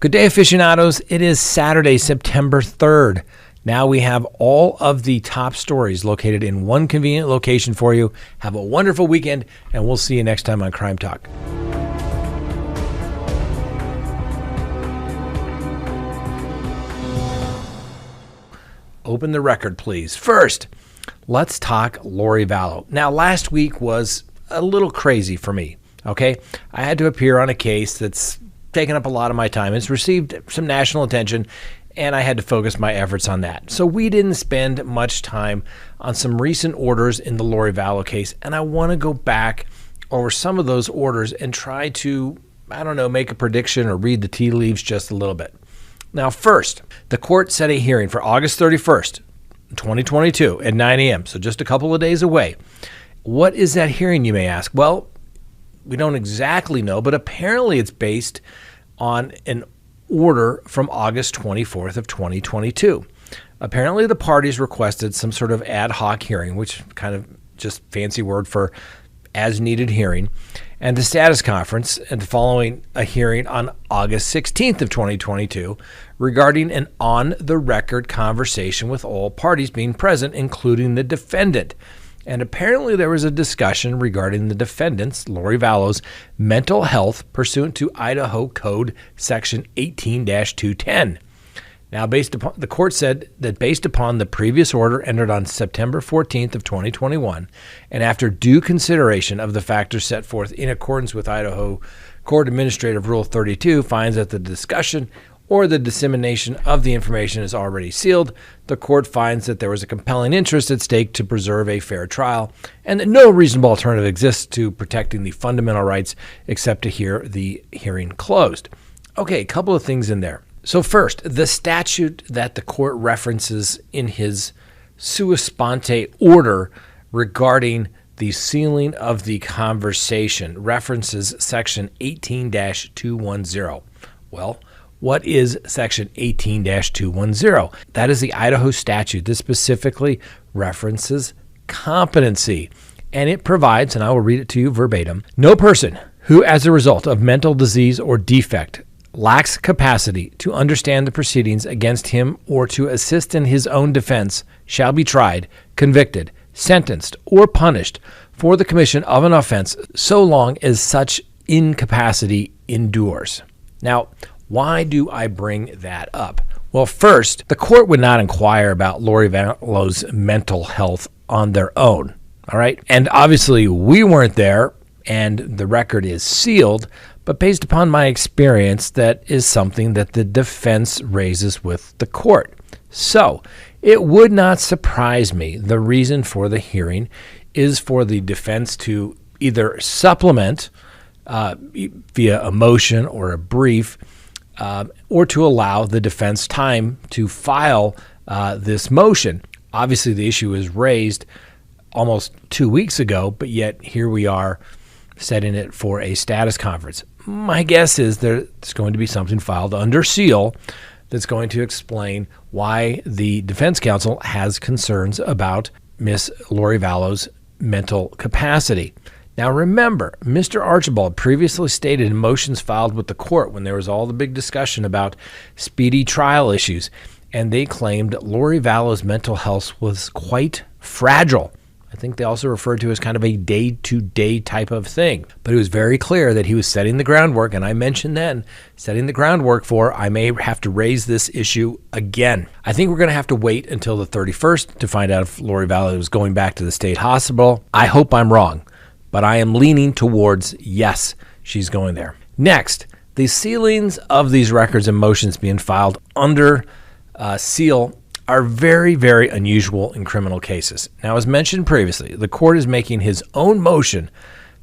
Good day, aficionados. It is Saturday, September 3rd. Now we have all of the top stories located in one convenient location for you. Have a wonderful weekend, and we'll see you next time on Crime Talk. Open the record, please. First, let's talk Lori Vallow. Now, last week was a little crazy for me, okay? I had to appear on a case that's taken up a lot of my time. It's received some national attention, and I had to focus my efforts on that. So we didn't spend much time on some recent orders in the Lori Vallow case, and I want to go back over some of those orders and try to, make a prediction or read the tea leaves just a little bit. Now, first, the court set a hearing for August 31st, 2022 at 9 a.m., so just a couple of days away. What is that hearing, you may ask? Well, we don't exactly know, but apparently it's based on an order from August 24th of 2022. Apparently the parties requested some sort of ad hoc hearing, which kind of just fancy word for as needed hearing, and the status conference, and following a hearing on August 16th of 2022 regarding an on-the-record conversation with all parties being present, including the defendant. And apparently there was a discussion regarding the defendant's, Lori Vallow's, mental health pursuant to Idaho Code Section 18-210. Now, the court said that based upon the previous order entered on September 14th of 2021, and after due consideration of the factors set forth in accordance with Idaho Court Administrative Rule 32, finds that the discussion or the dissemination of the information is already sealed, the court finds that there was a compelling interest at stake to preserve a fair trial, and that no reasonable alternative exists to protecting the fundamental rights except to hear the hearing closed. Okay, a couple of things in there. So first, the statute that the court references in his sua sponte order regarding the sealing of the conversation references Section 18-210. Well, what is Section 18-210? That is the Idaho statute that specifically references competency. And it provides, and I will read it to you verbatim, no person who, as a result of mental disease or defect, lacks capacity to understand the proceedings against him or to assist in his own defense shall be tried, convicted, sentenced, or punished for the commission of an offense so long as such incapacity endures. Now, why do I bring that up? Well, first, the court would not inquire about Lori Vallow's mental health on their own, all right? And obviously, we weren't there, and the record is sealed, but based upon my experience, that is something that the defense raises with the court. So, it would not surprise me. The reason for the hearing is for the defense to either supplement via a motion or a brief, or to allow the defense time to file this motion. Obviously, the issue was raised almost 2 weeks ago, but yet here we are setting it for a status conference. My guess is there's going to be something filed under seal that's going to explain why the defense counsel has concerns about Miss Lori Vallow's mental capacity. Now remember, Mr. Archibald previously stated in motions filed with the court when there was all the big discussion about speedy trial issues, and they claimed Lori Vallow's mental health was quite fragile. I think they also referred to it as kind of a day-to-day type of thing. But it was very clear that he was setting the groundwork, and I mentioned then, setting the groundwork for I may have to raise this issue again. I think we're going to have to wait until the 31st to find out if Lori Vallow is going back to the state hospital. I hope I'm wrong, but I am leaning towards yes, she's going there. Next, the sealings of these records and motions being filed under seal are very, very unusual in criminal cases. Now, as mentioned previously, the court is making his own motion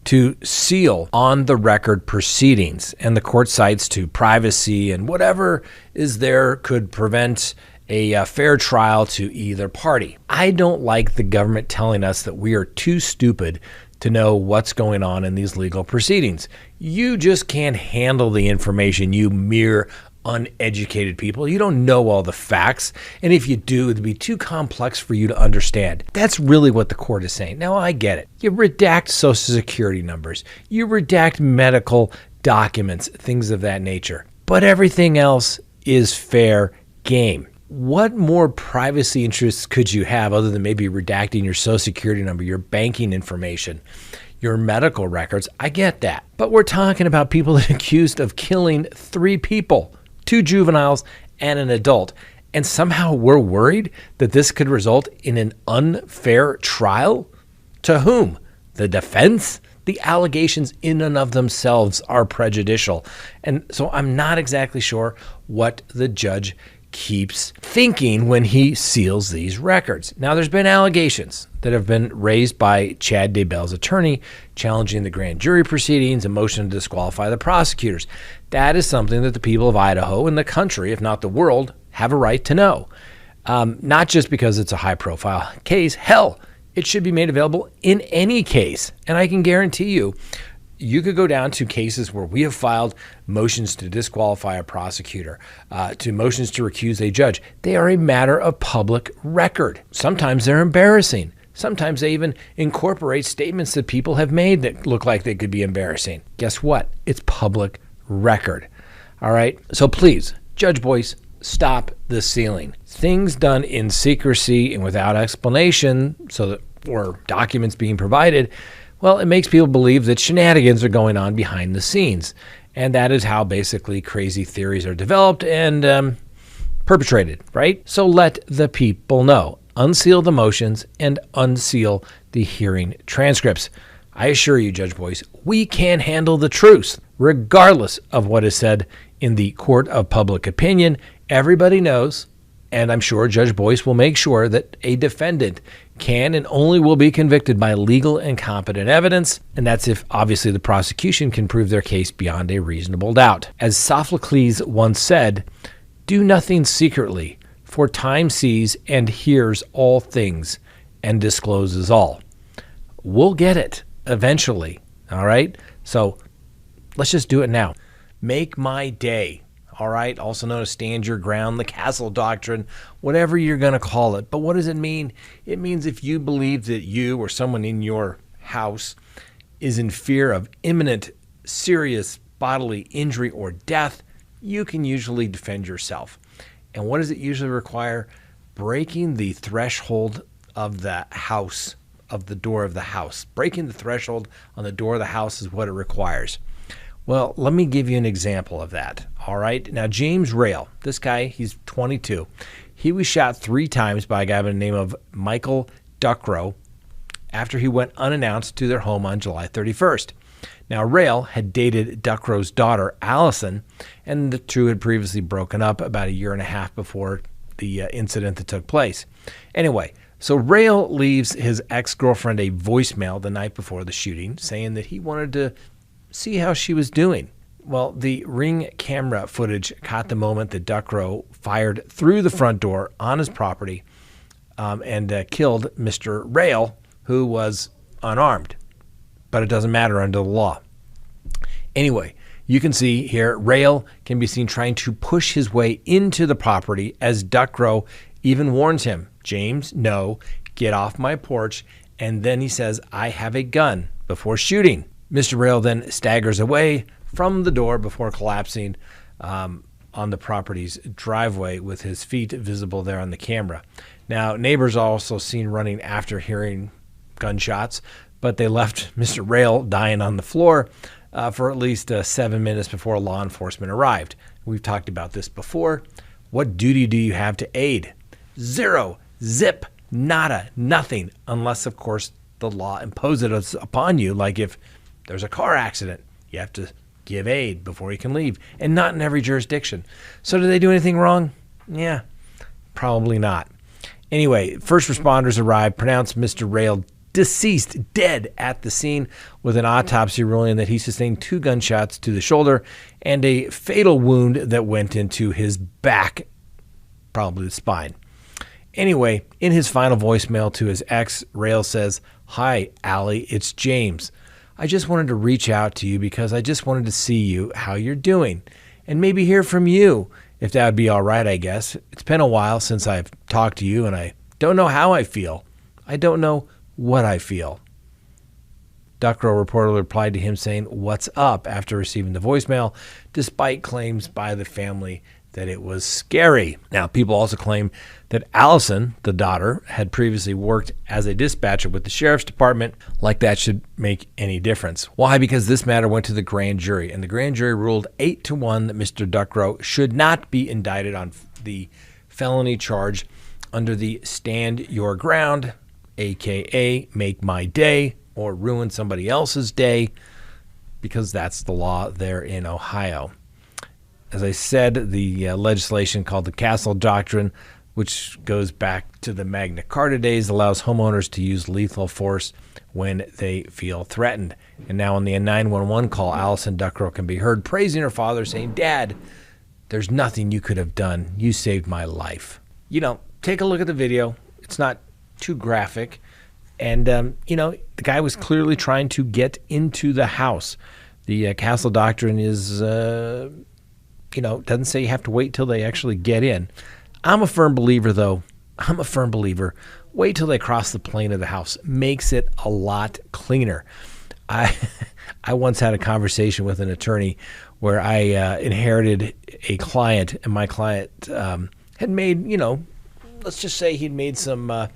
to seal on-the-record proceedings, and the court cites to privacy and whatever is there could prevent a fair trial to either party. I don't like the government telling us that we are too stupid to know what's going on in these legal proceedings. You just can't handle the information, you mere uneducated people. You don't know all the facts, and if you do, it'd be too complex for you to understand. That's really what the court is saying. Now, I get it. You redact Social Security numbers. You redact medical documents, things of that nature. but everything else is fair game. What more privacy interests could you have other than maybe redacting your social security number, your banking information, your medical records? I get that. But we're talking about people that are accused of killing 3 people, 2 juveniles and an adult. And somehow we're worried that this could result in an unfair trial? To whom? The defense? The allegations in and of themselves are prejudicial. And so I'm not exactly sure what the judge keeps thinking when he seals these records. Now, there's been allegations that have been raised by Chad Daybell's attorney challenging the grand jury proceedings, a motion to disqualify the prosecutors. That is something that the people of Idaho and the country, if not the world, have a right to know. Not just because it's a high-profile case. Hell, it should be made available in any case. And I can guarantee you, you could go down to cases where we have filed motions to disqualify a prosecutor, to motions to recuse a judge. They are a matter of public record. Sometimes they're embarrassing. Sometimes they even incorporate statements that people have made that look like they could be embarrassing. Guess what? It's public record. All right? So please, Judge Boyce, stop the sealing. Things done in secrecy and without explanation, or documents being provided, well, it makes people believe that shenanigans are going on behind the scenes. And that is how basically crazy theories are developed and perpetrated, right? So let the people know. Unseal the motions and unseal the hearing transcripts. I assure you, Judge Boyce, we can handle the truth, regardless of what is said in the court of public opinion. Everybody knows, and I'm sure Judge Boyce will make sure that a defendant can and only will be convicted by legal and competent evidence, and that's if obviously the prosecution can prove their case beyond a reasonable doubt. As Sophocles once said, "Do nothing secretly, for time sees and hears all things and discloses all." We'll get it eventually, all right? So let's just do it now. Make my day. All right, also known as stand your ground, the castle doctrine, whatever you're going to call it. But what does it mean? It means if you believe that you or someone in your house is in fear of imminent, serious bodily injury or death, you can usually defend yourself. And what does it usually require? Breaking the threshold of the house, of the door of the house. Breaking the threshold on the door of the house is what it requires. Well, let me give you an example of that. All right. Now, James Rail, this guy, he's 22. He was shot 3 times by a guy by the name of Michael Duckrow after he went unannounced to their home on July 31st. Now, Rail had dated Duckrow's daughter, Allison, and the two had previously broken up about a year and a half before the incident that took place. Anyway, so Rail leaves his ex-girlfriend a voicemail the night before the shooting saying that he wanted to see how she was doing. Well, the Ring camera footage caught the moment that Duckrow fired through the front door on his property and killed Mr. Rail, who was unarmed. But it doesn't matter under the law. Anyway, you can see here, Rail can be seen trying to push his way into the property as Duckrow even warns him, "James, no, get off my porch." And then he says, "I have a gun," before shooting. Mr. Rail then staggers away from the door before collapsing on the property's driveway with his feet visible there on the camera. Now, neighbors are also seen running after hearing gunshots, but they left Mr. Rail dying on the floor for at least 7 minutes before law enforcement arrived. We've talked about this before. What duty do you have to aid? Zero, zip, nada, nothing, unless, of course, the law imposes it upon you, like if there's a car accident, you have to give aid before you can leave, and not in every jurisdiction. So did they do anything wrong? Yeah, probably not. Anyway, first responders arrived, pronounced Mr. Rail deceased, dead at the scene, with an autopsy ruling that he sustained 2 gunshots to the shoulder and a fatal wound that went into his back, probably the spine. Anyway, in his final voicemail to his ex, Rail says, "Hi, Allie, it's James. I just wanted to reach out to you because I just wanted to see you, how you're doing, and maybe hear from you, if that would be all right, I guess. It's been a while since I've talked to you, and I don't know how I feel. I don't know what I feel." Duckrow reportedly replied to him saying, "What's up?" after receiving the voicemail, despite claims by the family that it was scary. Now, people also claim that Allison, the daughter, had previously worked as a dispatcher with the sheriff's department. Like that should make any difference. Why? Because this matter went to the grand jury, and the grand jury ruled 8-1 that Mr. Duckrow should not be indicted on the felony charge under the Stand Your Ground, aka Make My Day, or Ruin Somebody Else's Day, because that's the law there in Ohio. As I said, the legislation called the Castle Doctrine, which goes back to the Magna Carta days, allows homeowners to use lethal force when they feel threatened. And now on the 911 call, Allison Duckrow can be heard praising her father, saying, "Dad, there's nothing you could have done. You saved my life." Take a look at the video. It's not too graphic. And, the guy was clearly trying to get into the house. The Castle Doctrine is... doesn't say you have to wait till they actually get in. I'm a firm believer, though. Wait till they cross the plane of the house. Makes it a lot cleaner. I once had a conversation with an attorney where I inherited a client, and my client had made, let's just say he'd made some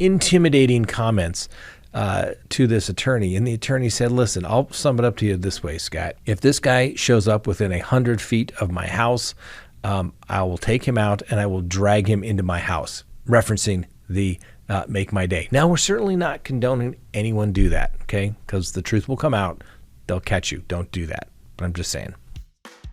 intimidating comments to this attorney. And the attorney said, "Listen, I'll sum it up to you this way, Scott. If this guy shows up within 100 feet of my house, I will take him out and I will drag him into my house," referencing the Make My Day. Now, we're certainly not condoning anyone do that, okay? Because the truth will come out. They'll catch you. Don't do that. But I'm just saying.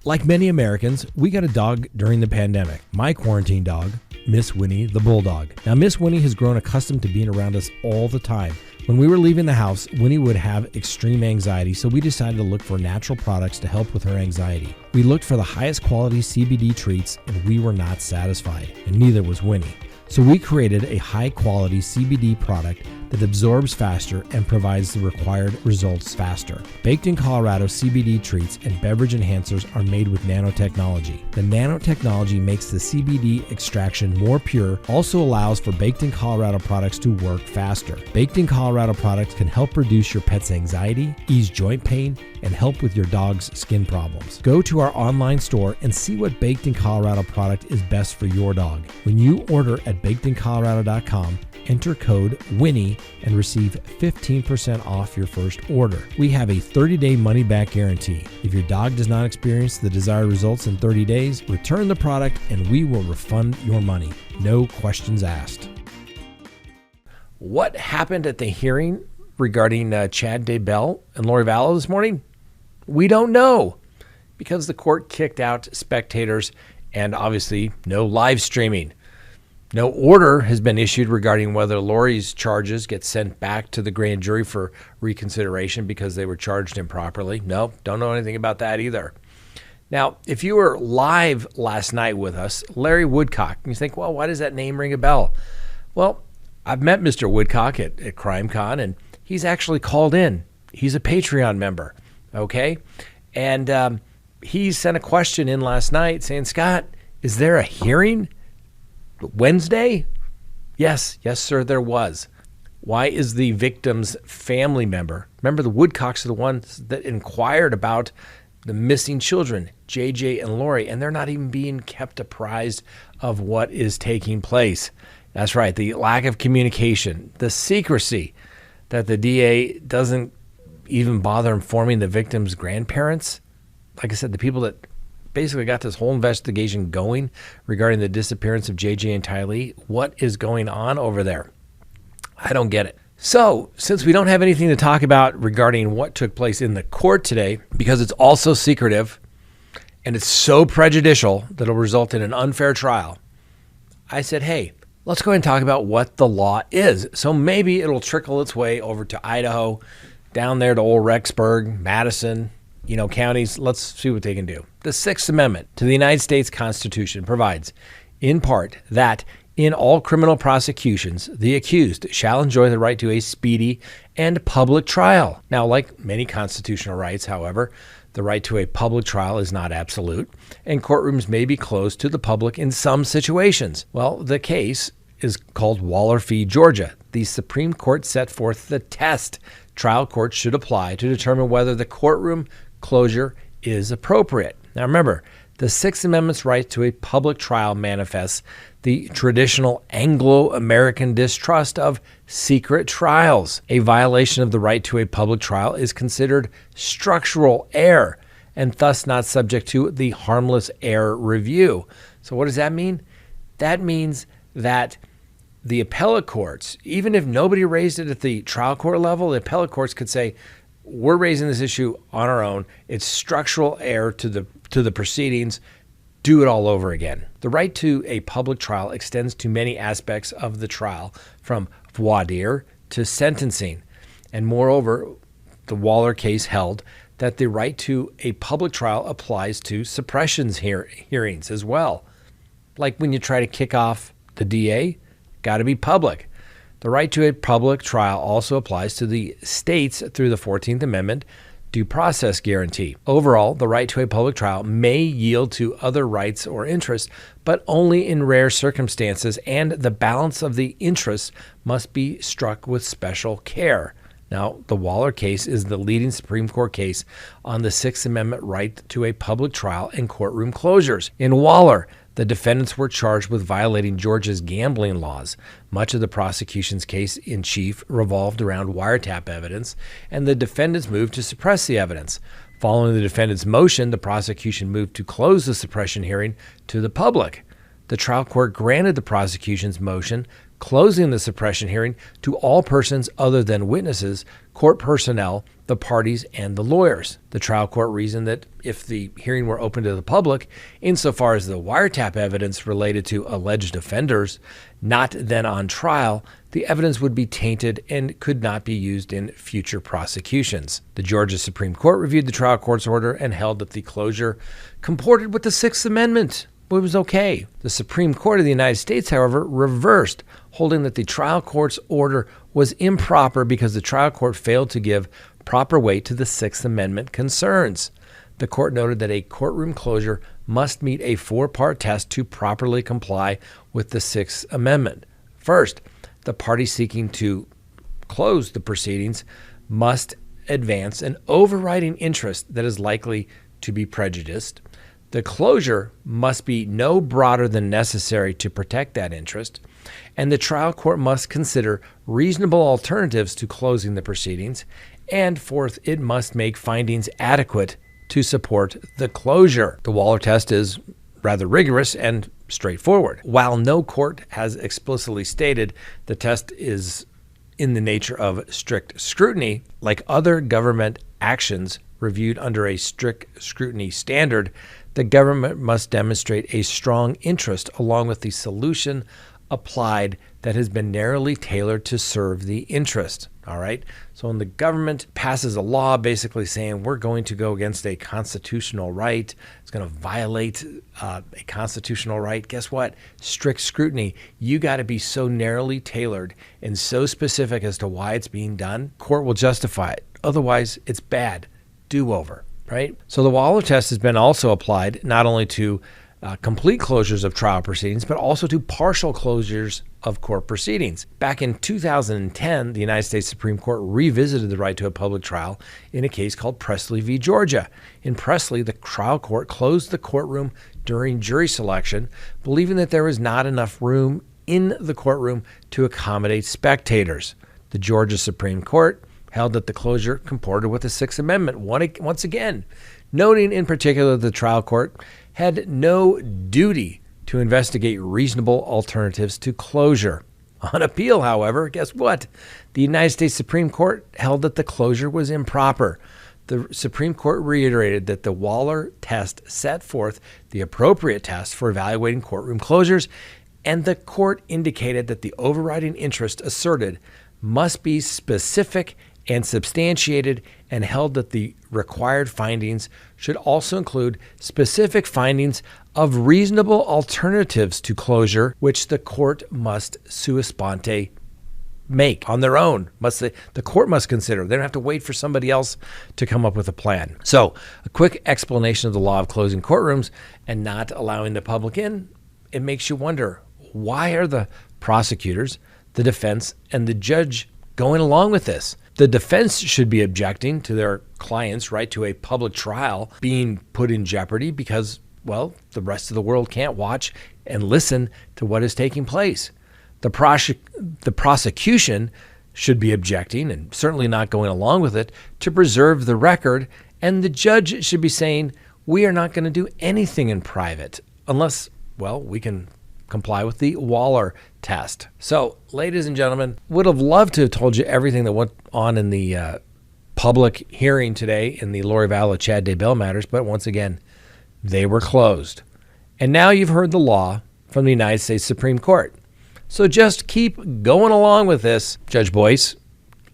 Like many Americans, we got a dog during the pandemic. My quarantine dog, Miss Winnie the Bulldog. Now, Miss Winnie has grown accustomed to being around us all the time. When we were leaving the house, Winnie would have extreme anxiety, so we decided to look for natural products to help with her anxiety. We looked for the highest quality CBD treats, and we were not satisfied, and neither was Winnie. So we created a high-quality CBD product that absorbs faster and provides the required results faster. Baked in Colorado, CBD treats and beverage enhancers are made with nanotechnology. The nanotechnology makes the CBD extraction more pure, also allows for Baked in Colorado products to work faster. Baked in Colorado products can help reduce your pet's anxiety, ease joint pain, and help with your dog's skin problems. Go to our online store and see what Baked in Colorado product is best for your dog. When you order at bakedincolorado.com, enter code WINNIE and receive 15% off your first order. We have a 30-day money-back guarantee. If your dog does not experience the desired results in 30 days, return the product and we will refund your money. No questions asked. What happened at the hearing regarding Chad Daybell and Lori Vallow this morning? We don't know, because the court kicked out spectators and obviously no live streaming. No order has been issued regarding whether Lori's charges get sent back to the grand jury for reconsideration because they were charged improperly. No, don't know anything about that either. Now, if you were live last night with us, Larry Woodcock, and you think, well, why does that name ring a bell? Well, I've met Mr. Woodcock at CrimeCon, and he's actually called in. He's a Patreon member, okay? And he sent a question in last night saying, Scott, is there a hearing Wednesday? Yes, sir, there was. Why is the victim's family member? Remember, the Woodcocks are the ones that inquired about the missing children, JJ and Lori, and they're not even being kept apprised of what is taking place. That's right, the lack of communication, the secrecy that the DA doesn't even bother informing the victim's grandparents. Like I said, the people that basically got this whole investigation going regarding the disappearance of JJ and Tylee. What is going on over there? I don't get it. So, since we don't have anything to talk about regarding what took place in the court today, because it's also secretive and it's so prejudicial that it'll result in an unfair trial, I said, hey, let's go ahead and talk about what the law is. So maybe it'll trickle its way over to Idaho, down there to old Rexburg, Madison, counties. Let's see what they can do. The Sixth Amendment to the United States Constitution provides, in part, that in all criminal prosecutions, the accused shall enjoy the right to a speedy and public trial. Now, like many constitutional rights, however, the right to a public trial is not absolute, and courtrooms may be closed to the public in some situations. Well, the case is called Waller v. Georgia. The Supreme Court set forth the test trial courts should apply to determine whether the courtroom closure is appropriate. Now remember, the Sixth Amendment's right to a public trial manifests the traditional Anglo-American distrust of secret trials. A violation of the right to a public trial is considered structural error and thus not subject to the harmless error review. So what does that mean? That means that the appellate courts, even if nobody raised it at the trial court level, the appellate courts could say, we're raising this issue on our own. It's structural error to the proceedings. Do it all over again. The right to a public trial extends to many aspects of the trial, from voir dire to sentencing. And moreover, the Waller case held that the right to a public trial applies to suppressions hearings as well. Like when you try to kick off the DA, got to be public. The right to a public trial also applies to the states through the 14th Amendment due process guarantee. Overall, the right to a public trial may yield to other rights or interests, but only in rare circumstances, and the balance of the interests must be struck with special care. Now, the Waller case is the leading Supreme Court case on the Sixth Amendment right to a public trial and courtroom closures. In Waller, the defendants were charged with violating Georgia's gambling laws. Much of the prosecution's case in chief revolved around wiretap evidence, and the defendants moved to suppress the evidence. Following the defendant's motion, the prosecution moved to close the suppression hearing to the public. The trial court granted the prosecution's motion, closing the suppression hearing to all persons other than witnesses, court personnel, the parties, and the lawyers. The trial court reasoned that if the hearing were open to the public, insofar as the wiretap evidence related to alleged offenders not then on trial, the evidence would be tainted and could not be used in future prosecutions. The Georgia Supreme Court reviewed the trial court's order and held that the closure comported with the Sixth Amendment. It was okay. The Supreme Court of the United States, however, reversed, holding that the trial court's order was improper because the trial court failed to give proper weight to the Sixth Amendment concerns. The court noted that a courtroom closure must meet a four-part test to properly comply with the Sixth Amendment. First, the party seeking to close the proceedings must advance an overriding interest that is likely to be prejudiced. The closure must be no broader than necessary to protect that interest, and the trial court must consider reasonable alternatives to closing the proceedings, and fourth, it must make findings adequate to support the closure. The Waller test is rather rigorous and straightforward. While no court has explicitly stated the test is in the nature of strict scrutiny, like other government actions reviewed under a strict scrutiny standard, the government must demonstrate a strong interest along with the solution applied that has been narrowly tailored to serve the interest. All right. So when the government passes a law basically saying we're going to go against a constitutional right, it's going to violate a constitutional right, guess what? Strict scrutiny. You got to be so narrowly tailored and so specific as to why it's being done. Court will justify it. Otherwise, it's bad. Do-over. Right? So the Waller test has been also applied not only to complete closures of trial proceedings, but also to partial closures of court proceedings. Back in 2010, the United States Supreme Court revisited the right to a public trial in a case called Presley v. Georgia. In Presley, the trial court closed the courtroom during jury selection, believing that there was not enough room in the courtroom to accommodate spectators. The Georgia Supreme Court held that the closure comported with the Sixth Amendment once again, noting in particular the trial court had no duty to investigate reasonable alternatives to closure. On appeal, however, guess what? The United States Supreme Court held that the closure was improper. The Supreme Court reiterated that the Waller test set forth the appropriate test for evaluating courtroom closures, and the court indicated that the overriding interest asserted must be specific and substantiated, and held that the required findings should also include specific findings of reasonable alternatives to closure, which the court must sua sponte make on their own. The court must consider. They don't have to wait for somebody else to come up with a plan. So a quick explanation of the law of closing courtrooms and not allowing the public in, it makes you wonder, why are the prosecutors, the defense, and the judge going along with this? The defense should be objecting to their client's right to a public trial being put in jeopardy because, well, the rest of the world can't watch and listen to what is taking place. The prosecution should be objecting and certainly not going along with it to preserve the record, and the judge should be saying, we are not going to do anything in private unless, well, we can comply with the Waller test. So, ladies and gentlemen, would have loved to have told you everything that went on in the public hearing today in the Lori Vallow, Chad Daybell matters, but once again, they were closed. And now you've heard the law from the United States Supreme Court. So just keep going along with this, Judge Boyce.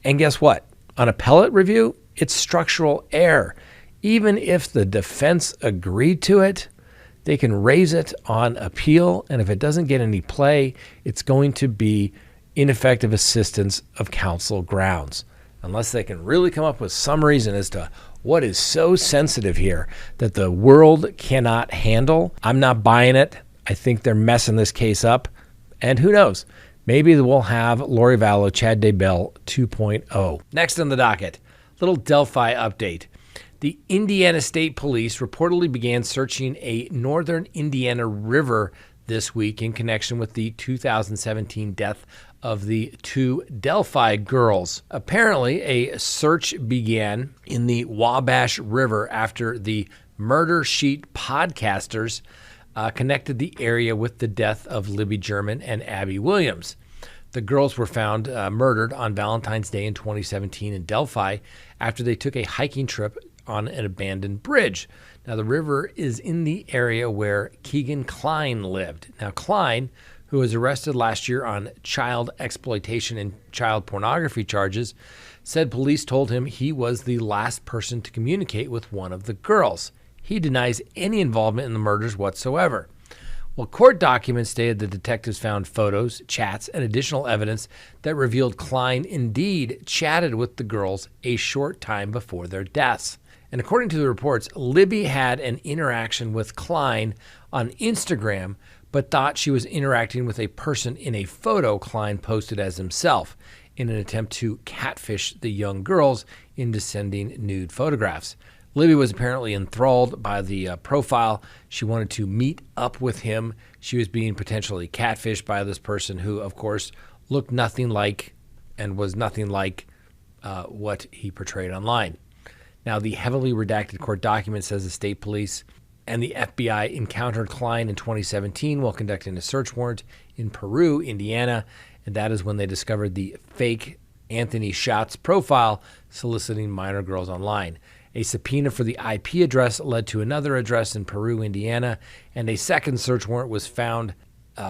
And guess what? On appellate review, it's structural error. Even if the defense agreed to it, they can raise it on appeal, and if it doesn't get any play, it's going to be ineffective assistance of counsel grounds, unless they can really come up with some reason as to what is so sensitive here that the world cannot handle. I'm not buying it. I think they're messing this case up, and who knows? Maybe we'll have Lori Vallow, Chad Daybell 2.0. Next on the docket, little Delphi update. The Indiana State Police reportedly began searching a northern Indiana river this week in connection with the 2017 death of the two Delphi girls. Apparently, a search began in the Wabash River after the Murder Sheet podcasters connected the area with the death of Libby German and Abby Williams. The girls were found murdered on Valentine's Day in 2017 in Delphi after they took a hiking trip on an abandoned bridge. Now, the river is in the area where Keegan Kline lived. Now, Kline, who was arrested last year on child exploitation and child pornography charges, said police told him he was the last person to communicate with one of the girls. He denies any involvement in the murders whatsoever. Well, court documents stated the detectives found photos, chats, and additional evidence that revealed Kline indeed chatted with the girls a short time before their deaths. And according to the reports, Libby had an interaction with Kline on Instagram, but thought she was interacting with a person in a photo Kline posted as himself in an attempt to catfish the young girls into sending nude photographs. Libby was apparently enthralled by the profile. She wanted to meet up with him. She was being potentially catfished by this person who, of course, looked nothing like and was nothing like what he portrayed online. Now, the heavily redacted court document says the state police and the FBI encountered Kline in 2017 while conducting a search warrant in Peru, Indiana, and that is when they discovered the fake Anthony Schatz profile soliciting minor girls online. A subpoena for the IP address led to another address in Peru, Indiana, and a second search warrant was found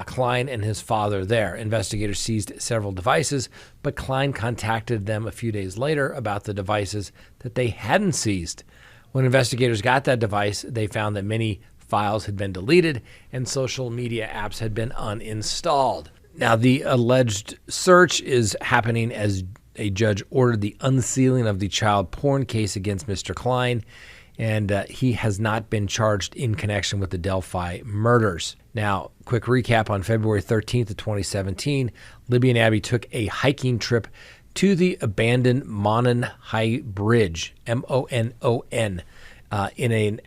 Kline and his father there. Investigators seized several devices, but Kline contacted them a few days later about the devices that they hadn't seized. When investigators got that device, they found that many files had been deleted and social media apps had been uninstalled. Now, the alleged search is happening as a judge ordered the unsealing of the child porn case against Mr. Kline, and he has not been charged in connection with the Delphi murders. Now, quick recap: on February 13th of 2017, Libby and Abby took a hiking trip to the abandoned Monon High Bridge, M-O-N-O-N, in an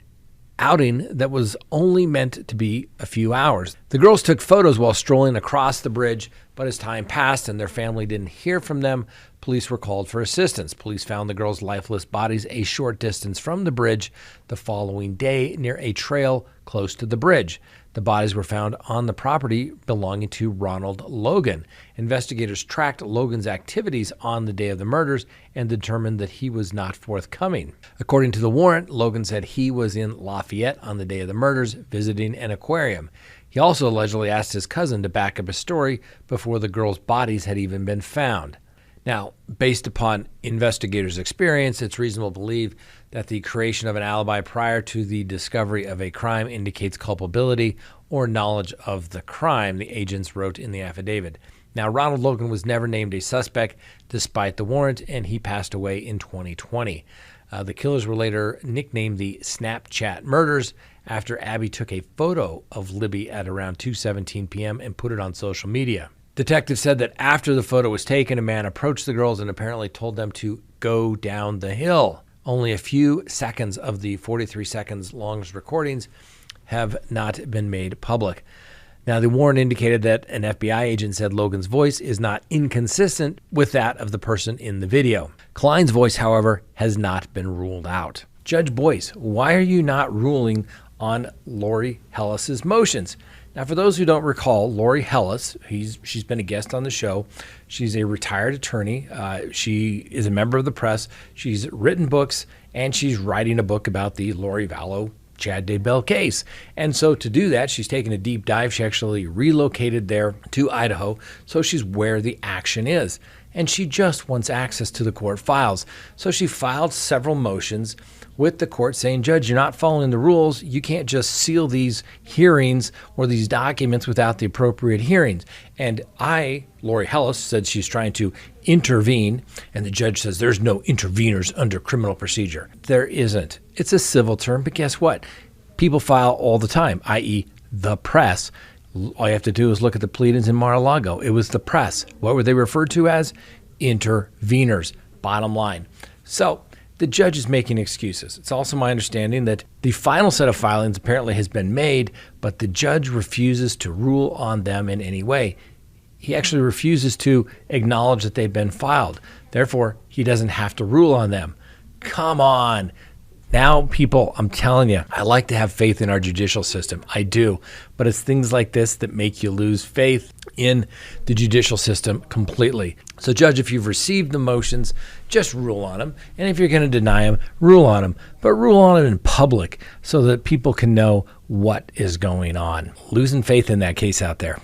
outing that was only meant to be a few hours. The girls took photos while strolling across the bridge, but as time passed and their family didn't hear from them, police were called for assistance. Police found the girls' lifeless bodies a short distance from the bridge the following day near a trail close to the bridge. The bodies were found on the property belonging to Ronald Logan. Investigators tracked Logan's activities on the day of the murders and determined that he was not forthcoming. According to the warrant, Logan said he was in Lafayette on the day of the murders visiting an aquarium. He also allegedly asked his cousin to back up his story before the girls' bodies had even been found. Now, based upon investigators' experience, it's reasonable to believe that the creation of an alibi prior to the discovery of a crime indicates culpability or knowledge of the crime, the agents wrote in the affidavit. Now, Ronald Logan was never named a suspect despite the warrant, and he passed away in 2020. The killers were later nicknamed the Snapchat murders after Abby took a photo of Libby at around 2:17 p.m. and put it on social media. Detectives said that after the photo was taken, a man approached the girls and apparently told them to go down the hill. Only a few seconds of the 43 seconds long recordings have not been made public. Now, the warrant indicated that an FBI agent said Logan's voice is not inconsistent with that of the person in the video. Klein's voice, however, has not been ruled out. Judge Boyce, why are you not ruling on Lori Hellis's motions? Now, for those who don't recall, Lori Hellis, she's been a guest on the show. She's a retired attorney. She is a member of the press. She's written books, and she's writing a book about the Lori Vallow Chad Daybell case. And so to do that, she's taken a deep dive. She actually relocated there to Idaho, so she's where the action is. And she just wants access to the court files. So she filed several motions with the court saying, Judge, you're not following the rules. You can't just seal these hearings or these documents without the appropriate hearings. And Lori Hellis, said she's trying to intervene, and the judge says there's no interveners under criminal procedure. There isn't. It's a civil term, but guess what? People file all the time, i.e. the press. All you have to do is look at the pleadings in Mar-a-Lago. It was the press. What were they referred to as? Interveners, bottom line. So the judge is making excuses. It's also my understanding that the final set of filings apparently has been made, but the judge refuses to rule on them in any way. He actually refuses to acknowledge that they've been filed. Therefore, he doesn't have to rule on them. Come on. Now, people, I'm telling you, I like to have faith in our judicial system. I do. But it's things like this that make you lose faith in the judicial system completely. So, Judge, if you've received the motions, just rule on them. And if you're going to deny them, rule on them. But rule on them in public so that people can know what is going on. Losing faith in that case out there.